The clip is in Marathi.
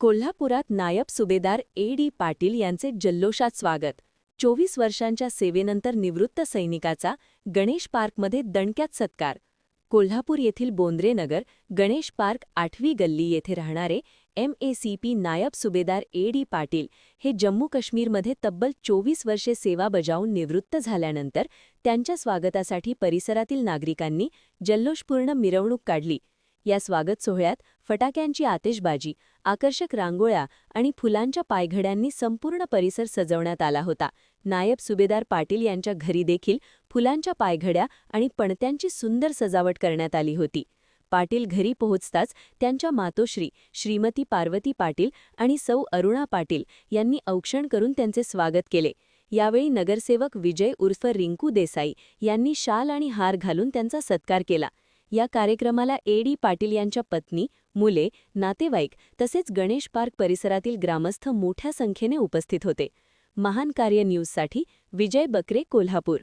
कोल्हापुरात नायब सुभेदार ए.डी. पाटील यांचे जल्लोषात स्वागत. 24 वर्षांच्या सेवेनंतर निवृत्त सैनिकाचा गणेश पार्कमध्ये दणक्यात सत्कार. कोल्हापूर येथील बोंद्रेनगर गणेश पार्क 8वी गल्ली येथे राहणारे MACP नायब सुभेदार ए.डी. पाटील हे जम्मू काश्मीरमध्ये तब्बल 24 वर्षे सेवा बजावून निवृत्त झाल्यानंतर त्यांच्या स्वागतासाठी परिसरातील नागरिकांनी जल्लोषपूर्ण मिरवणूक काढली. या स्वागत सोहळ्यात फटाक्यांची आतिषबाजी, आकर्षक रांगोळ्या आणि फुलांच्या पायघड्यांनी संपूर्ण परिसर सजवण्यात आला होता. नायब सुभेदार पाटील यांच्या घरी देखील फुलांच्या पायघड्या आणि पणत्यांची सुंदर सजावट करण्यात आली होती. पाटील घरी पोहोचताच त्यांच्या मातोश्री श्रीमती पार्वती पाटील आणि सौ अरुणा पाटील यांनी औक्षण करून त्यांचे स्वागत केले. यावेळी नगरसेवक विजय उर्फ रिंकू देसाई यांनी शाल आणि हार घालून त्यांचा सत्कार केला. या कार्यक्रमाला ए.डी. पाटील यांच्या पत्नी, मुले, नातेवाईक तसेच गणेश पार्क परिसरातील ग्रामस्थ मोठ्या संख्येने उपस्थित होते. महान कार्य न्यूजसाठी विजय बकरे, कोल्हापूर.